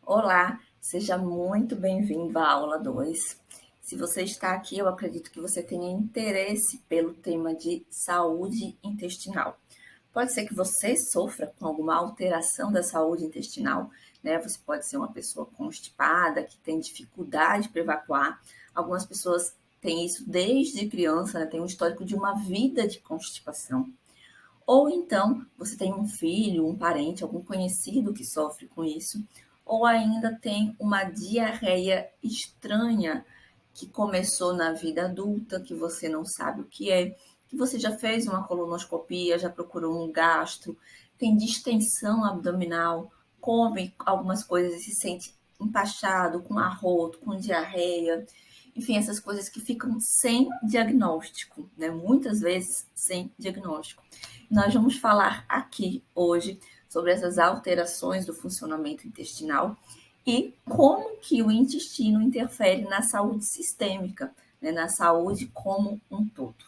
Olá, seja muito bem-vindo à aula 2. Se você está aqui, eu acredito que você tenha interesse pelo tema de saúde intestinal. Pode ser que você sofra com alguma alteração da saúde intestinal, né? Você pode ser uma pessoa constipada, que tem dificuldade para evacuar. Algumas pessoas têm isso desde criança, né? Tem um histórico de uma vida de constipação. Ou então você tem um filho, um parente, algum conhecido que sofre com isso, ou ainda tem uma diarreia estranha que começou na vida adulta, que você não sabe o que você já fez uma colonoscopia, já procurou um gastro, tem distensão abdominal, come algumas coisas e se sente empachado, com arroto, com diarreia, enfim, essas coisas que ficam sem diagnóstico, né? Muitas vezes sem diagnóstico. Nós vamos falar aqui hoje sobre essas alterações do funcionamento intestinal e como que o intestino interfere na saúde sistêmica, né, na saúde como um todo.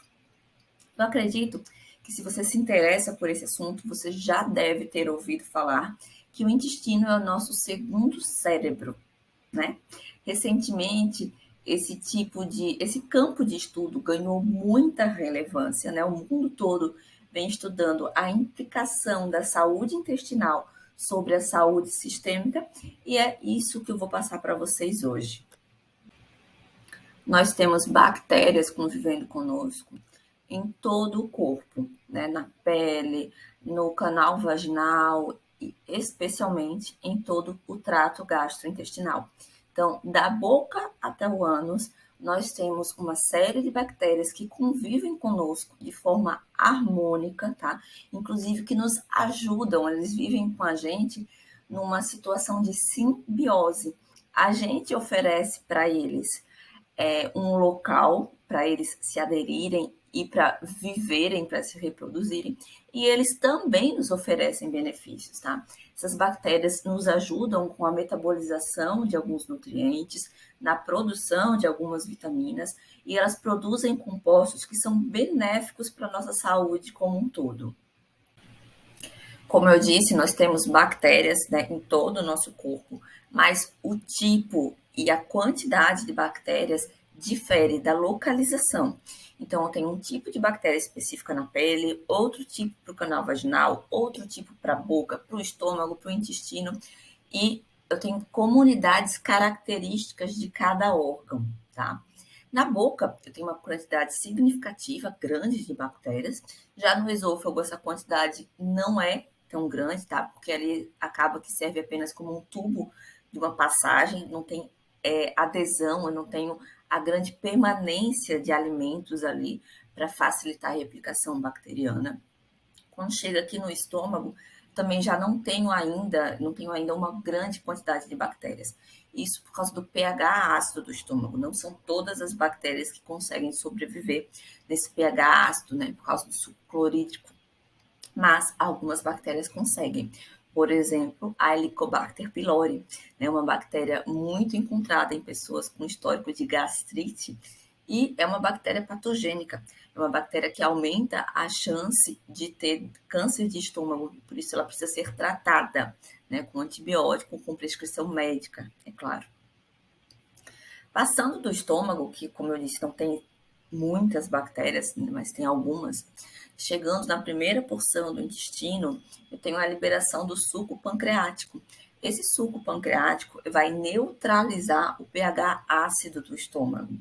Eu acredito que se você se interessa por esse assunto, você já deve ter ouvido falar que o intestino é o nosso segundo cérebro, né? Recentemente, esse campo de estudo ganhou muita relevância, né? O mundo todo vem estudando a implicação da saúde intestinal sobre a saúde sistêmica e é isso que eu vou passar para vocês hoje. Nós temos bactérias convivendo conosco em todo o corpo, né? Na pele, no canal vaginal e especialmente em todo o trato gastrointestinal. Então, da boca até o ânus, nós temos uma série de bactérias que convivem conosco de forma harmônica, tá? Inclusive que nos ajudam, eles vivem com a gente numa situação de simbiose. A gente oferece para eles um local para eles se aderirem e para viverem, para se reproduzirem, e eles também nos oferecem benefícios, tá? Essas bactérias nos ajudam com a metabolização de alguns nutrientes, na produção de algumas vitaminas, e elas produzem compostos que são benéficos para a nossa saúde como um todo. Como eu disse, nós temos bactérias, né, em todo o nosso corpo, mas o tipo e a quantidade de bactérias difere da localização. Então, eu tenho um tipo de bactéria específica na pele, outro tipo para o canal vaginal, outro tipo para a boca, para o estômago, para o intestino, e eu tenho comunidades características de cada órgão, tá? Na boca, eu tenho uma quantidade significativa, grande de bactérias. Já no esôfago, essa quantidade não é tão grande, tá? Porque ali acaba que serve apenas como um tubo de uma passagem, não tem adesão, eu não tenho a grande permanência de alimentos ali para facilitar a replicação bacteriana. Quando chega aqui no estômago, também já não tenho ainda uma grande quantidade de bactérias. Isso por causa do pH ácido do estômago. Não são todas as bactérias que conseguem sobreviver nesse pH ácido, né? Por causa do suco clorídrico. Mas algumas bactérias conseguem. Por exemplo, a Helicobacter pylori, né, uma bactéria muito encontrada em pessoas com histórico de gastrite e é uma bactéria patogênica. É uma bactéria que aumenta a chance de ter câncer de estômago, por isso ela precisa ser tratada, né, com antibiótico, com prescrição médica, é claro. Passando do estômago, que, como eu disse, não tem muitas bactérias, mas tem algumas, chegando na primeira porção do intestino, eu tenho a liberação do suco pancreático. Esse suco pancreático vai neutralizar o pH ácido do estômago.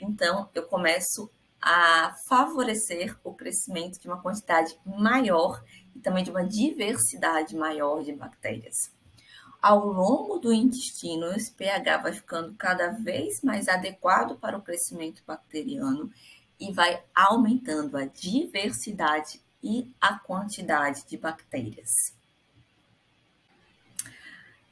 Então, eu começo a favorecer o crescimento de uma quantidade maior e também de uma diversidade maior de bactérias. Ao longo do intestino, esse pH vai ficando cada vez mais adequado para o crescimento bacteriano e vai aumentando a diversidade e a quantidade de bactérias.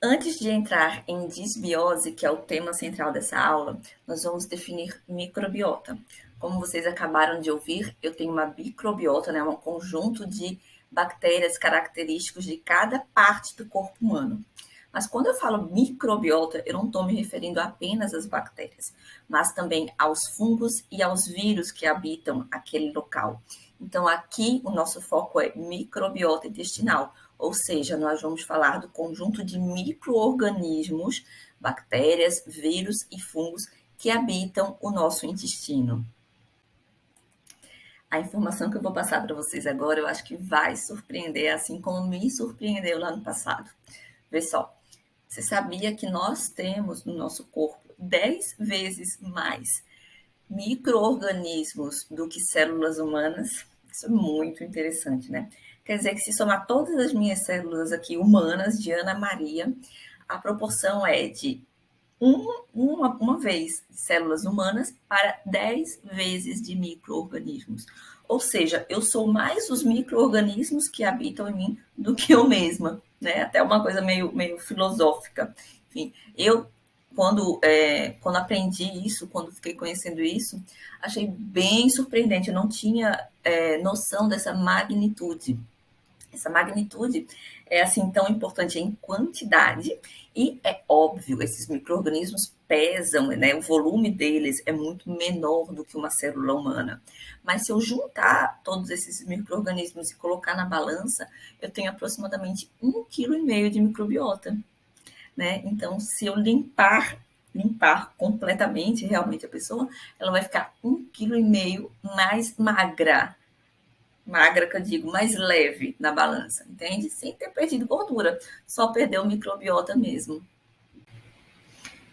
Antes de entrar em disbiose, que é o tema central dessa aula, nós vamos definir microbiota. Como vocês acabaram de ouvir, eu tenho uma microbiota, né, um conjunto de bactérias característicos de cada parte do corpo humano. Mas quando eu falo microbiota, eu não estou me referindo apenas às bactérias, mas também aos fungos e aos vírus que habitam aquele local. Então, aqui o nosso foco é microbiota intestinal, ou seja, nós vamos falar do conjunto de micro-organismos, bactérias, vírus e fungos que habitam o nosso intestino. A informação que eu vou passar para vocês agora, eu acho que vai surpreender, assim como me surpreendeu lá no passado. Vê só, você sabia que nós temos no nosso corpo 10 vezes mais micro-organismos do que células humanas? Isso é muito interessante, né? Quer dizer que se somar todas as minhas células aqui humanas de Ana Maria, a proporção é de uma vez de células humanas para 10 vezes de micro-organismos. Ou seja, eu sou mais os micro-organismos que habitam em mim do que eu mesma, né? Até uma coisa meio filosófica. Enfim, eu, quando aprendi isso, quando fiquei conhecendo isso, achei bem surpreendente. Eu não tinha noção dessa magnitude. Essa magnitude é assim tão importante em quantidade e é óbvio, esses micro-organismos pesam, né? O volume deles é muito menor do que uma célula humana. Mas se eu juntar todos esses micro-organismos e colocar na balança, eu tenho aproximadamente 1,5 kg de microbiota, né? Então, se eu limpar completamente realmente a pessoa, ela vai ficar 1,5 kg mais magra, que eu digo, mais leve na balança, entende? Sem ter perdido gordura, só perdeu o microbiota mesmo.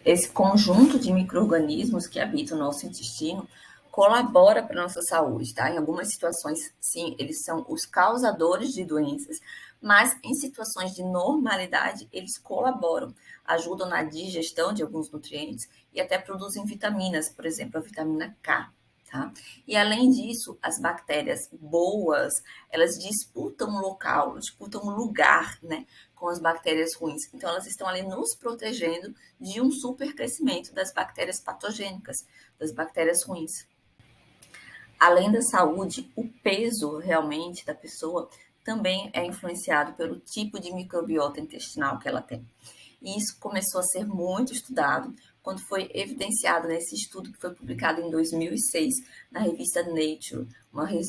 Esse conjunto de micro-organismos que habitam o nosso intestino colabora para a nossa saúde, tá? Em algumas situações, sim, eles são os causadores de doenças, mas em situações de normalidade, eles colaboram, ajudam na digestão de alguns nutrientes e até produzem vitaminas, por exemplo, a vitamina K. Tá? E além disso, as bactérias boas, elas disputam local, disputam lugar, né, com as bactérias ruins. Então, elas estão ali nos protegendo de um supercrescimento das bactérias patogênicas, das bactérias ruins. Além da saúde, o peso realmente da pessoa também é influenciado pelo tipo de microbiota intestinal que ela tem. E isso começou a ser muito estudado quando foi evidenciado nesse estudo que foi publicado em 2006 na revista Nature,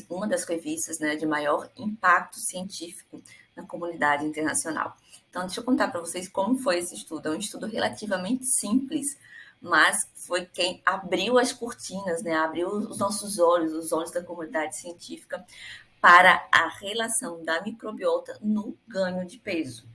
uma das revistas, né, de maior impacto científico na comunidade internacional. Então, deixa eu contar para vocês como foi esse estudo. É um estudo relativamente simples, mas foi quem abriu as cortinas, né, abriu os nossos olhos, os olhos da comunidade científica, para a relação da microbiota no ganho de peso.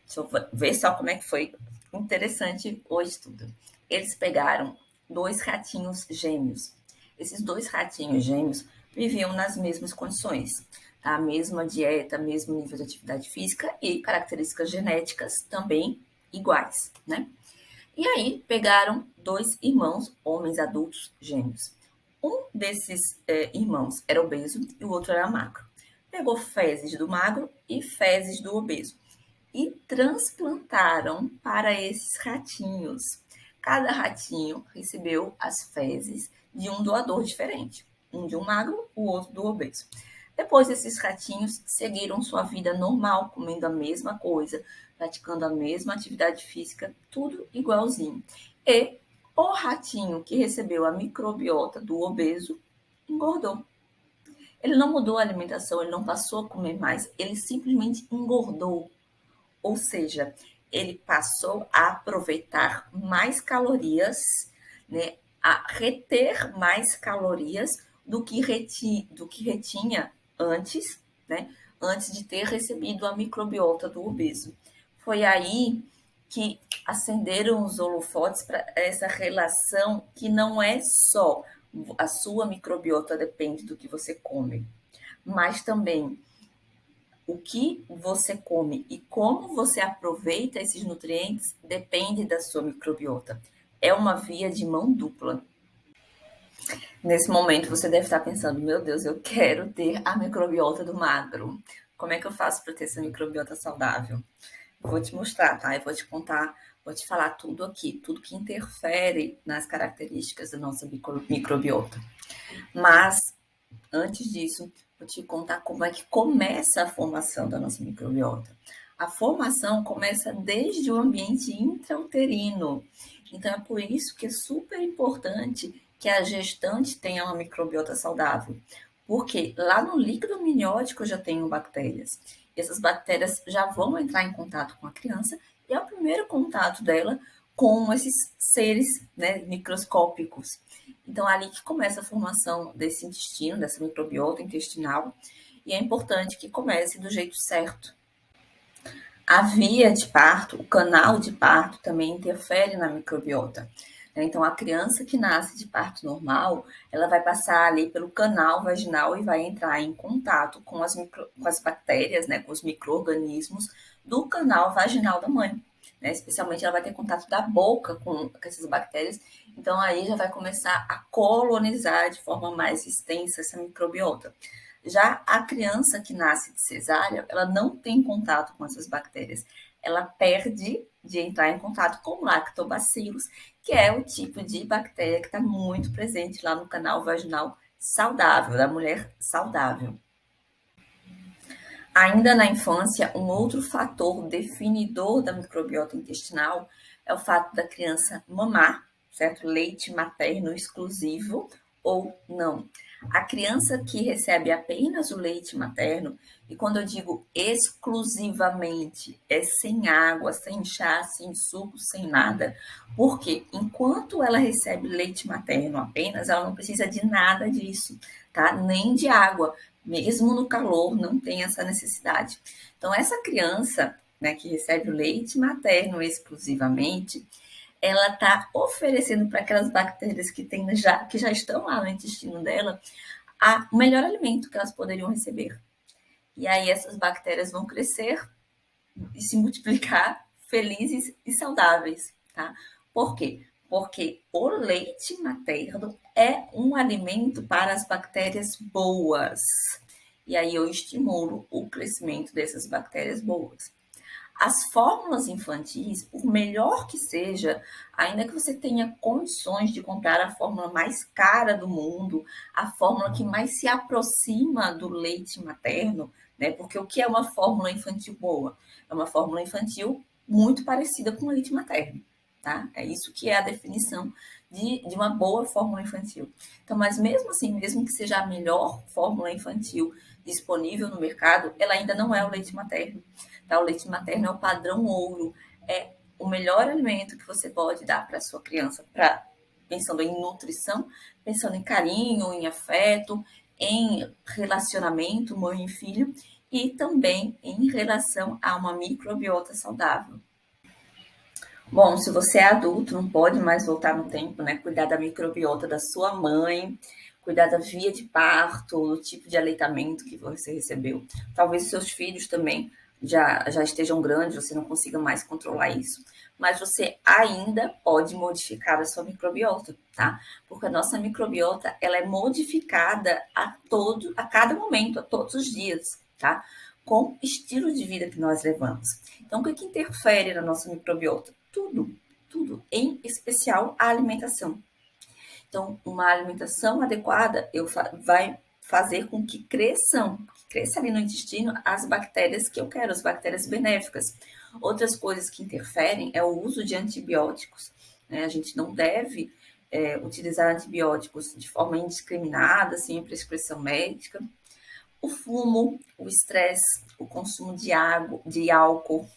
Deixa eu ver só como é que foi interessante o estudo. Eles pegaram 2 ratinhos gêmeos. Esses 2 ratinhos gêmeos viviam nas mesmas condições, tá? A mesma dieta, mesmo nível de atividade física e características genéticas também iguais, né? E aí pegaram 2 irmãos, homens adultos gêmeos. Um desses irmãos era obeso e o outro era magro. Pegou fezes do magro e fezes do obeso e transplantaram para esses ratinhos. Cada ratinho recebeu as fezes de um doador diferente, um de um magro, o outro do obeso. Depois, esses ratinhos seguiram sua vida normal, comendo a mesma coisa, praticando a mesma atividade física, tudo igualzinho. E o ratinho que recebeu a microbiota do obeso engordou. Ele não mudou a alimentação, ele não passou a comer mais, ele simplesmente engordou. Ou seja, ele passou a aproveitar mais calorias, né, a reter mais calorias do que retinha antes, né, antes de ter recebido a microbiota do obeso. Foi aí que acenderam os holofotes para essa relação que não é só a sua microbiota depende do que você come, mas também o que você come e como você aproveita esses nutrientes depende da sua microbiota. É uma via de mão dupla. Nesse momento você deve estar pensando, meu Deus, eu quero ter a microbiota do magro. Como é que eu faço para ter essa microbiota saudável? Vou te mostrar, tá? Eu vou te contar, vou te falar tudo aqui, tudo que interfere nas características da nossa microbiota. Mas antes disso, vou te contar como é que começa a formação da nossa microbiota. A formação começa desde o ambiente intrauterino. Então, é por isso que é super importante que a gestante tenha uma microbiota saudável. Porque lá no líquido amniótico já tenho bactérias. E essas bactérias já vão entrar em contato com a criança e é o primeiro contato dela com esses seres, né, microscópicos. Então, é ali que começa a formação desse intestino, dessa microbiota intestinal, e é importante que comece do jeito certo. A via de parto, o canal de parto também interfere na microbiota. Então, a criança que nasce de parto normal, ela vai passar ali pelo canal vaginal e vai entrar em contato com as bactérias, né, com os micro-organismos do canal vaginal da mãe. Né? Especialmente, ela vai ter contato da boca com essas bactérias. Então, aí já vai começar a colonizar de forma mais extensa essa microbiota. Já a criança que nasce de cesárea, ela não tem contato com essas bactérias. Ela perde de entrar em contato com lactobacilos, que é o tipo de bactéria que está muito presente lá no canal vaginal saudável, da mulher saudável. Ainda na infância, um outro fator definidor da microbiota intestinal é o fato da criança mamar, certo? Leite materno exclusivo ou não. A criança que recebe apenas o leite materno, e quando eu digo exclusivamente, é sem água, sem chá, sem suco, sem nada, porque enquanto ela recebe leite materno apenas, ela não precisa de nada disso, tá? Nem de água, mesmo no calor, não tem essa necessidade. Então, essa criança, né, que recebe o leite materno exclusivamente, ela está oferecendo para aquelas bactérias que já estão lá no intestino dela o melhor alimento que elas poderiam receber. E aí essas bactérias vão crescer e se multiplicar felizes e saudáveis, tá? Por quê? Porque o leite materno é um alimento para as bactérias boas. E aí eu estimulo o crescimento dessas bactérias boas. As fórmulas infantis, por melhor que seja, ainda que você tenha condições de comprar a fórmula mais cara do mundo, a fórmula que mais se aproxima do leite materno, né? Porque o que é uma fórmula infantil boa? É uma fórmula infantil muito parecida com o leite materno, tá? É isso que é a definição de uma boa fórmula infantil. Então, mas mesmo assim, mesmo que seja a melhor fórmula infantil disponível no mercado, ela ainda não é o leite materno. Tá? O leite materno é o padrão ouro, é o melhor alimento que você pode dar para sua criança, pensando em nutrição, pensando em carinho, em afeto, em relacionamento mãe e filho e também em relação a uma microbiota saudável. Bom, se você é adulto, não pode mais voltar no tempo, né? Cuidar da microbiota da sua mãe, cuidar da via de parto, do tipo de aleitamento que você recebeu. Talvez os seus filhos também já estejam grandes, você não consiga mais controlar isso. Mas você ainda pode modificar a sua microbiota, tá? Porque a nossa microbiota, ela é modificada a cada momento, a todos os dias, tá? Com o estilo de vida que nós levamos. Então, o que interfere na nossa microbiota? Tudo, tudo, em especial a alimentação. Então, uma alimentação adequada vai fazer com que cresça ali no intestino as bactérias que eu quero, as bactérias benéficas. Outras coisas que interferem é o uso de antibióticos. Né? A gente não deve utilizar antibióticos de forma indiscriminada, sem prescrição médica. O fumo, o estresse, o consumo de água, de álcool,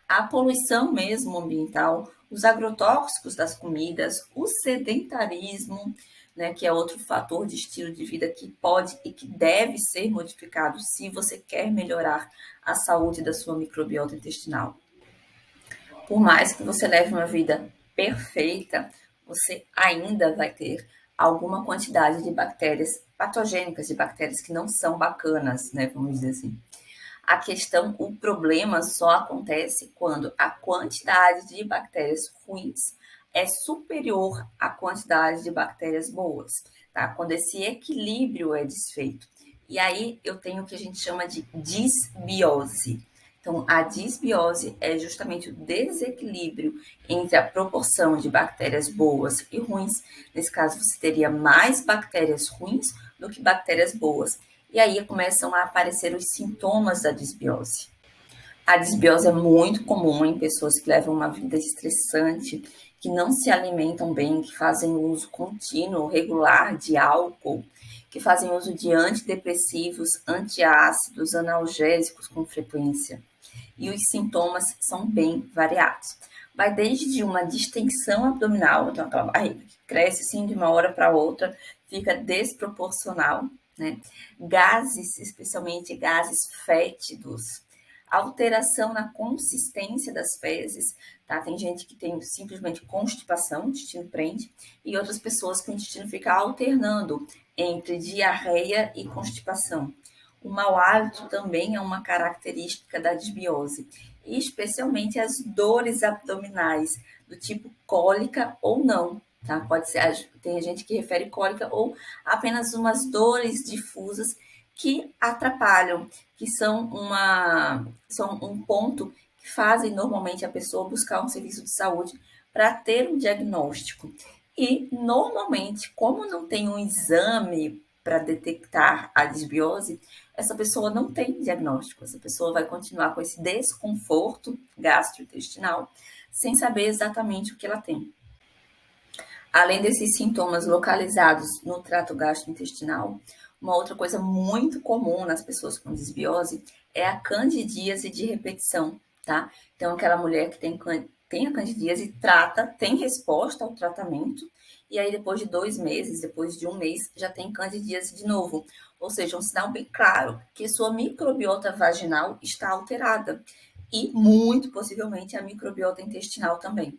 a poluição mesmo ambiental, os agrotóxicos das comidas, o sedentarismo, né, que é outro fator de estilo de vida que pode e que deve ser modificado se você quer melhorar a saúde da sua microbiota intestinal. Por mais que você leve uma vida perfeita, você ainda vai ter alguma quantidade de bactérias patogênicas, de bactérias que não são bacanas, né, vamos dizer assim. O problema só acontece quando a quantidade de bactérias ruins é superior à quantidade de bactérias boas, tá? Quando esse equilíbrio é desfeito. E aí eu tenho o que a gente chama de disbiose. Então, a disbiose é justamente o desequilíbrio entre a proporção de bactérias boas e ruins. Nesse caso, você teria mais bactérias ruins do que bactérias boas. E aí começam a aparecer os sintomas da disbiose. A disbiose é muito comum em pessoas que levam uma vida estressante, que não se alimentam bem, que fazem uso contínuo, regular de álcool, que fazem uso de antidepressivos, antiácidos, analgésicos com frequência. E os sintomas são bem variados. Vai desde uma distensão abdominal, então aquela barriga que cresce assim de uma hora para outra, fica desproporcional, né? Gases, especialmente gases fétidos, alteração na consistência das fezes, tá? Tem gente que tem simplesmente constipação, o intestino prende, e outras pessoas que o intestino fica alternando entre diarreia e constipação. O mau hálito também é uma característica da disbiose, e especialmente as dores abdominais, do tipo cólica ou não, tá? Pode ser, tem gente que refere cólica ou apenas umas dores difusas que atrapalham, que são um ponto que fazem normalmente a pessoa buscar um serviço de saúde para ter um diagnóstico. E normalmente, como não tem um exame para detectar a disbiose, essa pessoa não tem diagnóstico. Essa pessoa vai continuar com esse desconforto gastrointestinal sem saber exatamente o que ela tem. Além desses sintomas localizados no trato gastrointestinal, uma outra coisa muito comum nas pessoas com disbiose é a candidíase de repetição, tá? Então, aquela mulher que tem a candidíase tem resposta ao tratamento, e aí depois de 2 meses, depois de 1 mês, já tem candidíase de novo. Ou seja, um sinal bem claro que sua microbiota vaginal está alterada e, muito possivelmente, a microbiota intestinal também.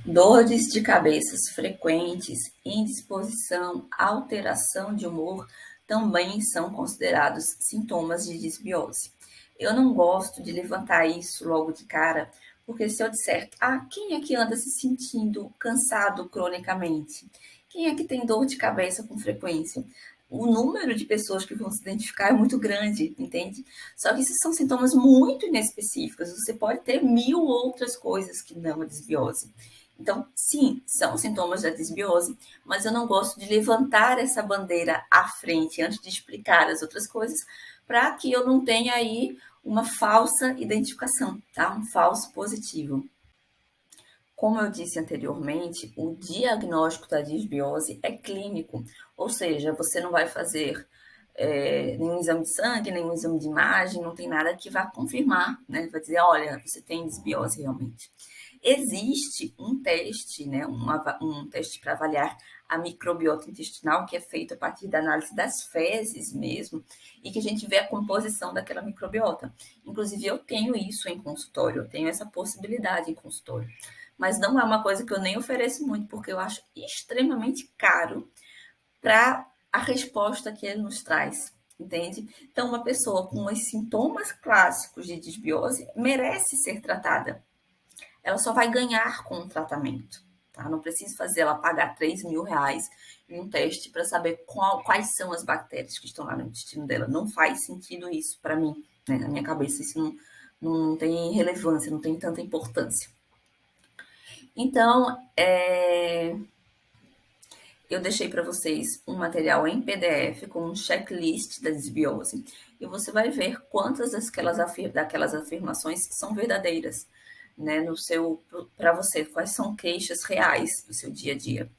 Dores de cabeças frequentes, indisposição, alteração de humor também são considerados sintomas de disbiose. Eu não gosto de levantar isso logo de cara, porque se eu disser, quem é que anda se sentindo cansado cronicamente? Quem é que tem dor de cabeça com frequência? O número de pessoas que vão se identificar é muito grande, entende? Só que esses são sintomas muito inespecíficos. Você pode ter 1000 outras coisas que não a disbiose. Então, sim, são sintomas da disbiose, mas eu não gosto de levantar essa bandeira à frente antes de explicar as outras coisas, para que eu não tenha aí uma falsa identificação, tá? Um falso positivo. Como eu disse anteriormente, o diagnóstico da disbiose é clínico, ou seja, você não vai fazer nenhum exame de sangue, nenhum exame de imagem, não tem nada que vá confirmar, né? Vai dizer, olha, você tem disbiose realmente. Existe um teste, né? Um teste para avaliar a microbiota intestinal, que é feito a partir da análise das fezes mesmo, e que a gente vê a composição daquela microbiota. Inclusive, eu tenho isso em consultório, eu tenho essa possibilidade em consultório. Mas não é uma coisa que eu nem ofereço muito, porque eu acho extremamente caro para a resposta que ele nos traz, entende? Então, uma pessoa com os sintomas clássicos de disbiose merece ser tratada. Ela só vai ganhar com o tratamento, tá? Não preciso fazer ela pagar R$ 3.000 em um teste para saber quais são as bactérias que estão lá no intestino dela. Não faz sentido isso para mim, né? Na minha cabeça isso não tem relevância, não tem tanta importância. Então, eu deixei para vocês um material em PDF com um checklist da disbiose e você vai ver quantas daquelas afirmações são verdadeiras, né, para você, quais são queixas reais do seu dia a dia.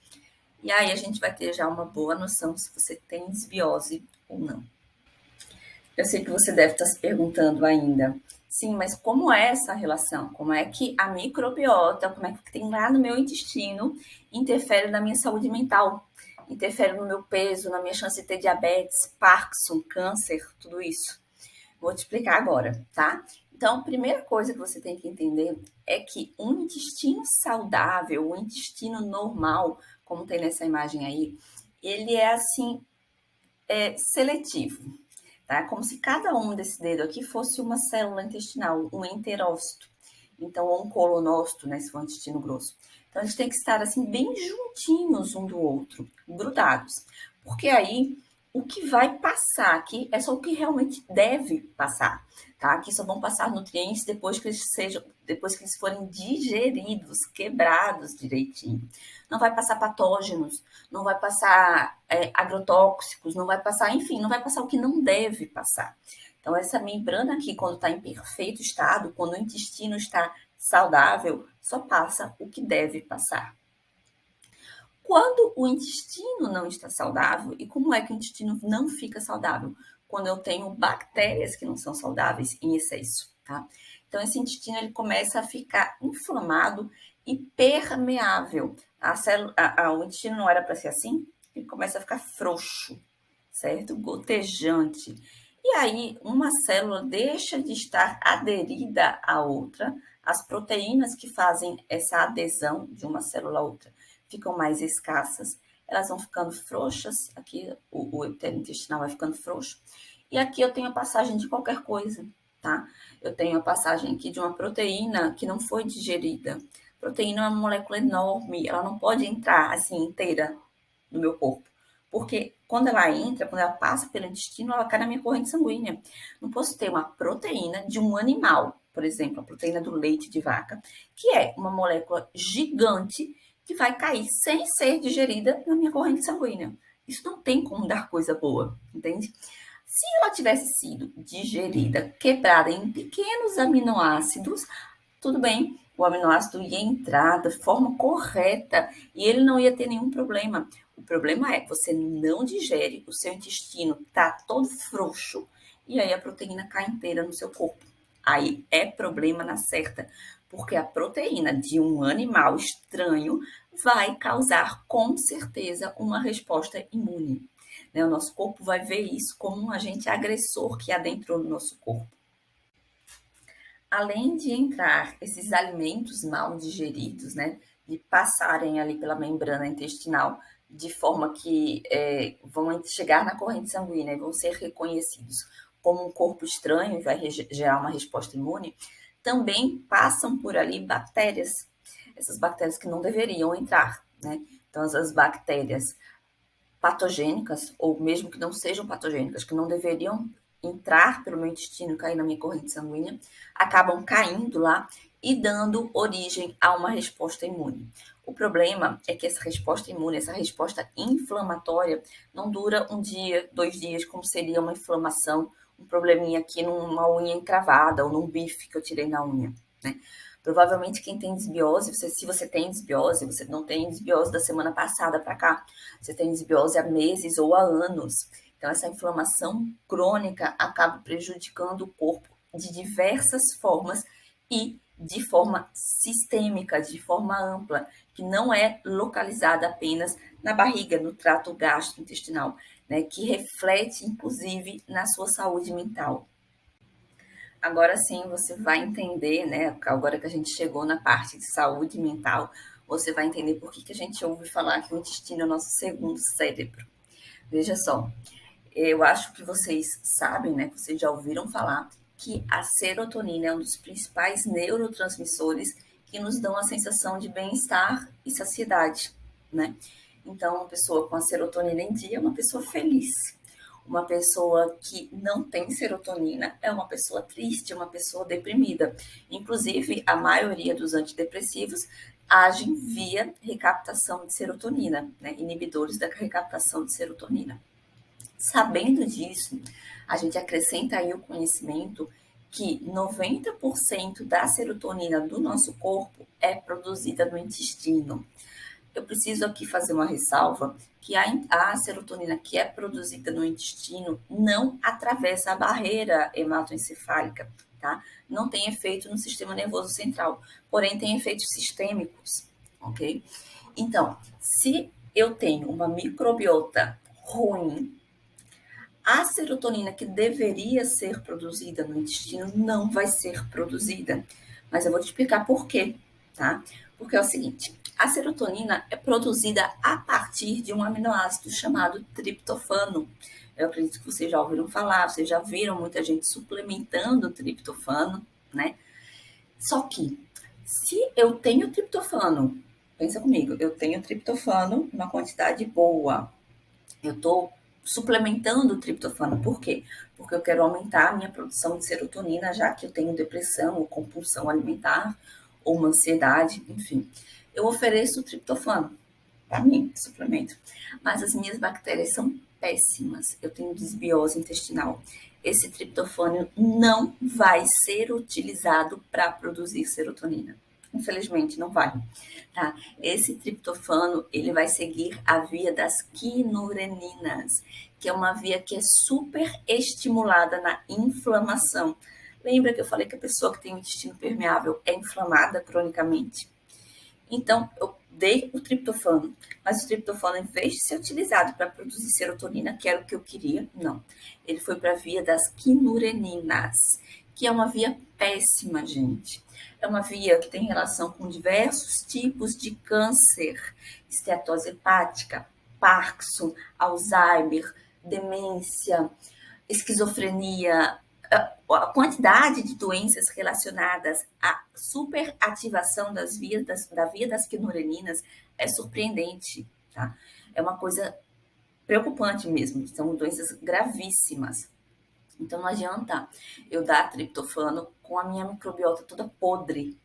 E aí a gente vai ter já uma boa noção se você tem disbiose ou não. Eu sei que você deve estar se perguntando ainda, sim, mas como é essa relação? Como é que a microbiota, como é que tem lá no meu intestino, interfere na minha saúde mental? Interfere no meu peso, na minha chance de ter diabetes, Parkinson, câncer, tudo isso. Vou te explicar agora, tá? Então, a primeira coisa que você tem que entender é que um intestino saudável, um intestino normal, como tem nessa imagem aí, ele é assim, seletivo. Tá? Como se cada um desse dedo aqui fosse uma célula intestinal, um enterócito. Então, ou um colonócito, né, se for um intestino grosso. Então, eles têm que estar assim, bem juntinhos um do outro, grudados. Porque aí, o que vai passar aqui é só o que realmente deve passar, tá? Aqui só vão passar nutrientes depois que eles forem digeridos, quebrados direitinho. Não vai passar patógenos, não vai passar agrotóxicos, não vai passar, enfim, não vai passar o que não deve passar. Então, essa membrana aqui, quando está em perfeito estado, quando o intestino está saudável, só passa o que deve passar. Quando o intestino não está saudável, e como é que o intestino não fica saudável? Quando eu tenho bactérias que não são saudáveis em excesso, tá? Então, esse intestino ele começa a ficar inflamado e permeável. O intestino não era para ser assim, ele começa a ficar frouxo, certo? Gotejante. E aí, uma célula deixa de estar aderida à outra, as proteínas que fazem essa adesão de uma célula a outra ficam mais escassas, elas vão ficando frouxas, aqui o epitélio intestinal vai ficando frouxo, e aqui eu tenho a passagem de qualquer coisa, tá? Eu tenho a passagem aqui de uma proteína que não foi digerida. Proteína é uma molécula enorme, ela não pode entrar assim inteira no meu corpo. Porque quando ela entra, quando ela passa pelo intestino, ela cai na minha corrente sanguínea. Não posso ter uma proteína de um animal, por exemplo, a proteína do leite de vaca, que é uma molécula gigante que vai cair sem ser digerida na minha corrente sanguínea. Isso não tem como dar coisa boa, entende? Se ela tivesse sido digerida, quebrada em pequenos aminoácidos, tudo bem, o aminoácido ia entrar da forma correta e ele não ia ter nenhum problema. O problema é que você não digere, o seu intestino tá todo frouxo e aí a proteína cai inteira no seu corpo. Aí é problema na certa, porque a proteína de um animal estranho vai causar com certeza uma resposta imune. Né? O nosso corpo vai ver isso como um agente agressor que adentrou no nosso corpo. Além de entrar esses alimentos mal digeridos, né, de passarem ali pela membrana intestinal de forma que vão chegar na corrente sanguínea e vão ser reconhecidos como um corpo estranho e vai gerar uma resposta imune, também passam por ali bactérias, essas bactérias que não deveriam entrar, né? Então, as bactérias patogênicas, ou mesmo que não sejam patogênicas, que não deveriam entrar pelo meu intestino, cair na minha corrente sanguínea, acabam caindo lá e dando origem a uma resposta imune. O problema é que essa resposta imune, essa resposta inflamatória, não dura um dia, 2 dias, como seria uma inflamação, um probleminha aqui numa unha encravada ou num bife que eu tirei na unha, né? Provavelmente quem tem desbiose, se você tem desbiose, você não tem desbiose da semana passada para cá, você tem desbiose há meses ou há anos. Então, essa inflamação crônica acaba prejudicando o corpo de diversas formas e de forma sistêmica, de forma ampla, que não é localizada apenas na barriga, no trato gastrointestinal, né, que reflete, inclusive, na sua saúde mental. Agora sim você vai entender, né? Agora que a gente chegou na parte de saúde mental, você vai entender por que a gente ouve falar que o intestino é o nosso segundo cérebro. Veja só, eu acho que vocês sabem, né? Vocês já ouviram falar que a serotonina é um dos principais neurotransmissores que nos dão a sensação de bem-estar e saciedade, né? Então, uma pessoa com a serotonina em dia é uma pessoa feliz. Uma pessoa que não tem serotonina é uma pessoa triste, uma pessoa deprimida. Inclusive, a maioria dos antidepressivos agem via recaptação de serotonina, né? Inibidores da recaptação de serotonina. Sabendo disso, a gente acrescenta aí o conhecimento que 90% da serotonina do nosso corpo é produzida no intestino. Eu preciso aqui fazer uma ressalva que a serotonina que é produzida no intestino não atravessa a barreira hematoencefálica, tá? Não tem efeito no sistema nervoso central, porém tem efeitos sistêmicos, ok? Então, se eu tenho uma microbiota ruim, a serotonina que deveria ser produzida no intestino não vai ser produzida. Mas eu vou te explicar por quê, tá? Porque é o seguinte, a serotonina é produzida a partir de um aminoácido chamado triptofano. Eu acredito que vocês já ouviram falar, vocês já viram muita gente suplementando o triptofano, né? Só que, se eu tenho triptofano, pensa comigo, eu tenho triptofano uma quantidade boa, eu estou suplementando o triptofano. Por quê? Porque eu quero aumentar a minha produção de serotonina, já que eu tenho depressão ou compulsão alimentar, ou uma ansiedade, enfim. Eu ofereço o triptofano para mim, suplemento. Mas as minhas bactérias são péssimas. Eu tenho desbiose intestinal. Esse triptofano não vai ser utilizado para produzir serotonina. Infelizmente, não vai, tá? Esse triptofano, ele vai seguir a via das quinureninas, que é uma via que é super estimulada na inflamação. Lembra que eu falei que a pessoa que tem o intestino permeável é inflamada cronicamente? Então, eu dei o triptofano, mas o triptofano, em vez de ser utilizado para produzir serotonina, que era o que eu queria, não. Ele foi para a via das quinureninas, que é uma via péssima, gente. É uma via que tem relação com diversos tipos de câncer, esteatose hepática, Parkinson, Alzheimer, demência, esquizofrenia, a quantidade de doenças relacionadas à superativação da via das quinureninas é surpreendente, tá? É uma coisa preocupante mesmo, são doenças gravíssimas. Então não adianta eu dar triptofano com a minha microbiota toda podre,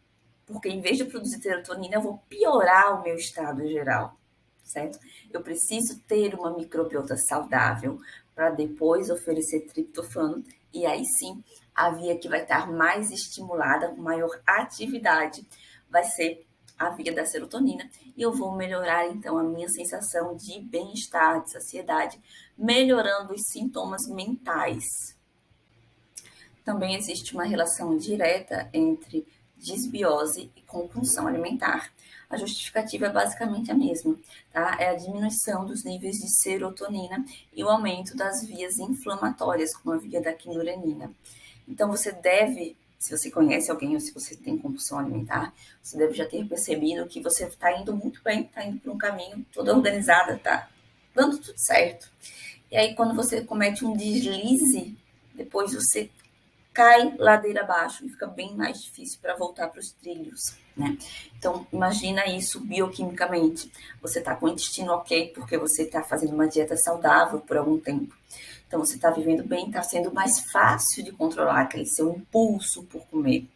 porque em vez de produzir serotonina, eu vou piorar o meu estado geral, certo? Eu preciso ter uma microbiota saudável para depois oferecer triptofano e aí sim a via que vai estar mais estimulada, com maior atividade, vai ser a via da serotonina e eu vou melhorar então a minha sensação de bem-estar, de saciedade, melhorando os sintomas mentais. Também existe uma relação direta entre disbiose e compulsão alimentar. A justificativa é basicamente a mesma, tá? É a diminuição dos níveis de serotonina e o aumento das vias inflamatórias, como a via da quinurenina. Então, você deve, se você conhece alguém ou se você tem compulsão alimentar, você deve já ter percebido que você está indo muito bem, está indo por um caminho, toda organizada, está dando tudo certo. E aí, quando você comete um deslize, depois você cai ladeira abaixo e fica bem mais difícil para voltar para os trilhos, né? Então, imagina isso bioquimicamente. Você está com o intestino ok porque você está fazendo uma dieta saudável por algum tempo. Então, você está vivendo bem, está sendo mais fácil de controlar aquele seu impulso por comer.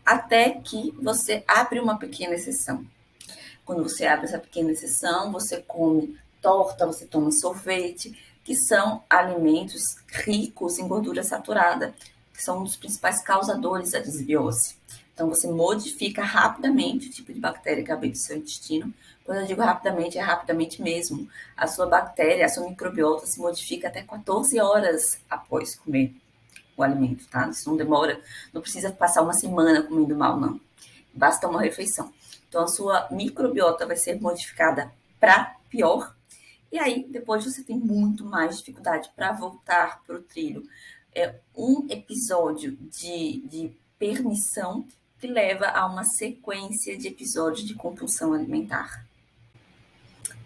Até que você abre uma pequena exceção. Quando você abre essa pequena exceção, você come torta, você toma sorvete, que são alimentos ricos em gordura saturada, que são um dos principais causadores da desbiose. Então, você modifica rapidamente o tipo de bactéria que habita o seu intestino. Quando eu digo rapidamente, é rapidamente mesmo. A sua bactéria, a sua microbiota se modifica até 14 horas após comer o alimento, tá? Isso não demora, não precisa passar uma semana comendo mal, não. Basta uma refeição. Então, a sua microbiota vai ser modificada para pior. E aí, depois você tem muito mais dificuldade para voltar para o trilho. É um episódio de permissão que leva a uma sequência de episódios de compulsão alimentar.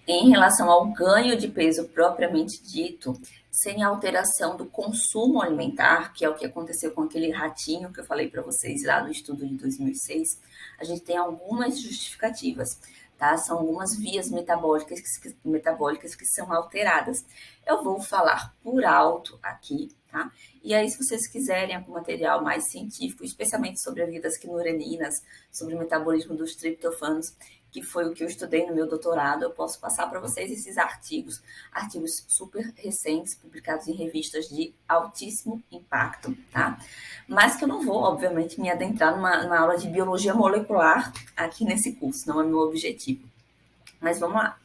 Em relação ao ganho de peso propriamente dito, sem alteração do consumo alimentar, que é o que aconteceu com aquele ratinho que eu falei para vocês lá no estudo de 2006, a gente tem algumas justificativas, tá? São algumas vias metabólicas que são alteradas. Eu vou falar por alto aqui, tá? E aí, se vocês quiserem algum material mais científico, especialmente sobre a via das quinureninas, sobre o metabolismo dos triptofanos, que foi o que eu estudei no meu doutorado, eu posso passar para vocês esses artigos super recentes, publicados em revistas de altíssimo impacto, tá? Mas que eu não vou, obviamente, me adentrar numa aula de biologia molecular aqui nesse curso, não é meu objetivo. Mas vamos lá.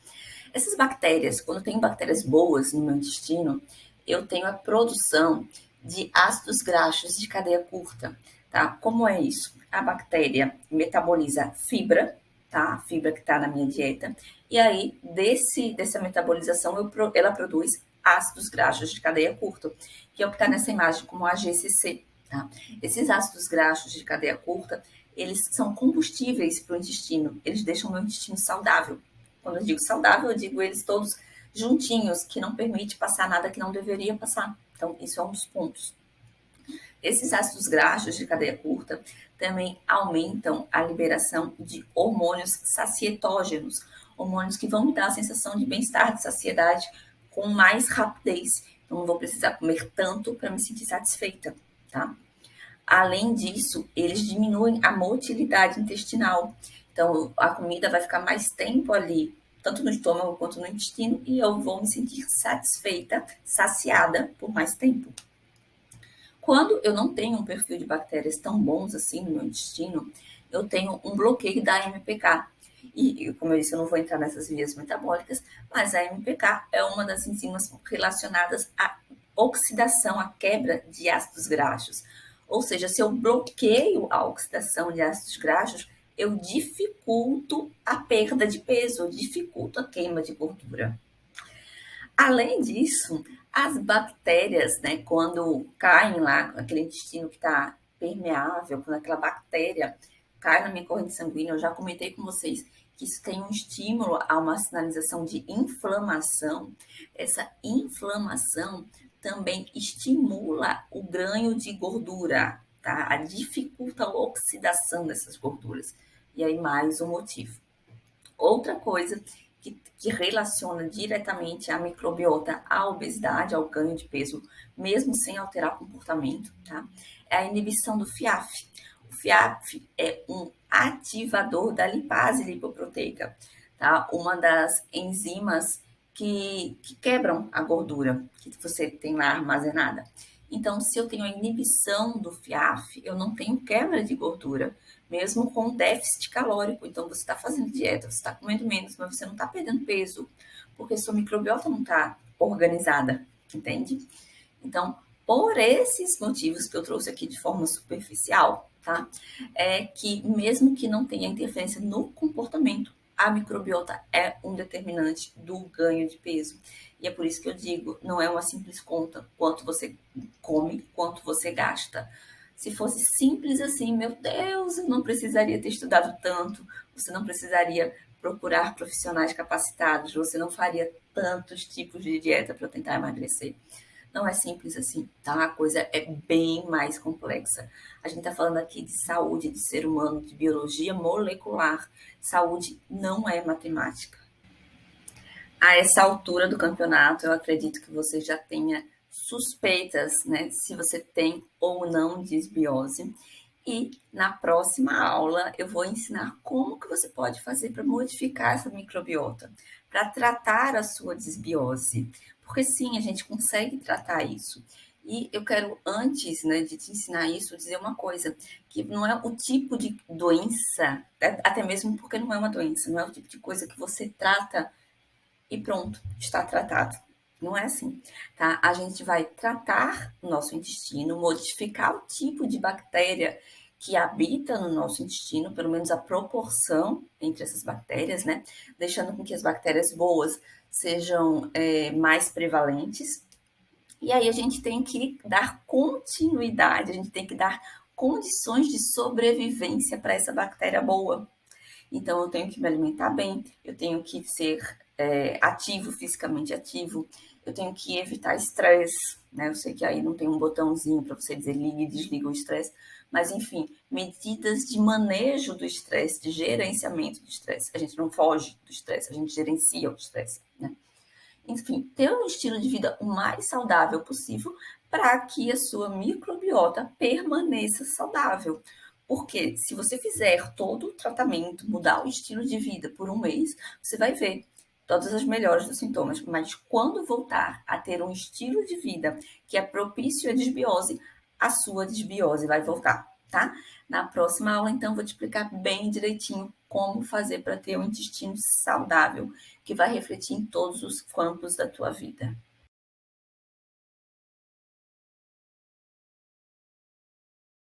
Essas bactérias, quando tem bactérias boas no meu intestino, eu tenho a produção de ácidos graxos de cadeia curta, tá? Como é isso? A bactéria metaboliza fibra, tá? A fibra que está na minha dieta. E aí, dessa metabolização, ela produz ácidos graxos de cadeia curta, que é o que está nessa imagem como AGCC, tá? Esses ácidos graxos de cadeia curta, eles são combustíveis para o intestino. Eles deixam o meu intestino saudável. Quando eu digo saudável, eu digo eles todos juntinhos, que não permite passar nada que não deveria passar. Então, isso é um dos pontos. Esses ácidos graxos de cadeia curta também aumentam a liberação de hormônios sacietógenos, hormônios que vão me dar a sensação de bem-estar, de saciedade com mais rapidez. Então, não vou precisar comer tanto para me sentir satisfeita, tá? Além disso, eles diminuem a motilidade intestinal. Então, a comida vai ficar mais tempo ali, tanto no estômago quanto no intestino, e eu vou me sentir satisfeita, saciada por mais tempo. Quando eu não tenho um perfil de bactérias tão bons assim no meu intestino, eu tenho um bloqueio da MPK. E, como eu disse, eu não vou entrar nessas vias metabólicas, mas a MPK é uma das enzimas relacionadas à oxidação, à quebra de ácidos graxos. Ou seja, se eu bloqueio a oxidação de ácidos graxos, eu dificulto a perda de peso, eu dificulto a queima de gordura. Além disso, as bactérias, né, quando caem lá, aquele intestino que está permeável, quando aquela bactéria cai na minha corrente sanguínea, eu já comentei com vocês que isso tem um estímulo a uma sinalização de inflamação. Essa inflamação também estimula o ganho de gordura, tá? A dificulta a oxidação dessas gorduras. E aí, mais um motivo. Outra coisa que relaciona diretamente a microbiota à obesidade, ao ganho de peso, mesmo sem alterar o comportamento, tá? É a inibição do FIAF. O FIAF é um ativador da lipase lipoproteica, tá? Uma das enzimas que quebram a gordura que você tem lá armazenada. Então, se eu tenho a inibição do FIAF, eu não tenho quebra de gordura, mesmo com déficit calórico. Então, você está fazendo dieta, você está comendo menos, mas você não está perdendo peso, porque sua microbiota não está organizada, entende? Então, por esses motivos que eu trouxe aqui de forma superficial, tá? É que mesmo que não tenha interferência no comportamento, a microbiota é um determinante do ganho de peso. E é por isso que eu digo, não é uma simples conta, quanto você come, quanto você gasta. Se fosse simples assim, meu Deus, eu não precisaria ter estudado tanto, você não precisaria procurar profissionais capacitados, você não faria tantos tipos de dieta para tentar emagrecer. Não é simples assim, tá? A coisa é bem mais complexa. A gente está falando aqui de saúde, de ser humano, de biologia molecular. Saúde não é matemática. A essa altura do campeonato, eu acredito que você já tenha suspeitas, né, se você tem ou não disbiose. E na próxima aula eu vou ensinar como que você pode fazer para modificar essa microbiota, para tratar a sua disbiose. Porque sim, a gente consegue tratar isso. E eu quero, antes, né, de te ensinar isso, dizer uma coisa, que não é o tipo de doença, até mesmo porque não é uma doença, não é o tipo de coisa que você trata e pronto, está tratado. Não é assim, tá? A gente vai tratar o nosso intestino, modificar o tipo de bactéria que habita no nosso intestino, pelo menos a proporção entre essas bactérias, né? Deixando com que as bactérias boas sejam mais prevalentes. E aí a gente tem que dar continuidade, a gente tem que dar condições de sobrevivência para essa bactéria boa. Então, eu tenho que me alimentar bem, eu tenho que ser ativo, fisicamente ativo, eu tenho que evitar estresse, né? Eu sei que aí não tem um botãozinho para você dizer liga e desliga o estresse, mas enfim, medidas de manejo do estresse, de gerenciamento do estresse. A gente não foge do estresse, a gente gerencia o estresse, né? Enfim, ter um estilo de vida o mais saudável possível para que a sua microbiota permaneça saudável. Porque se você fizer todo o tratamento, mudar o estilo de vida por um mês, você vai ver todas as melhoras dos sintomas. Mas quando voltar a ter um estilo de vida que é propício à desbiose, a sua desbiose vai voltar, tá? Na próxima aula, então, vou te explicar bem direitinho como fazer para ter um intestino saudável, que vai refletir em todos os campos da tua vida.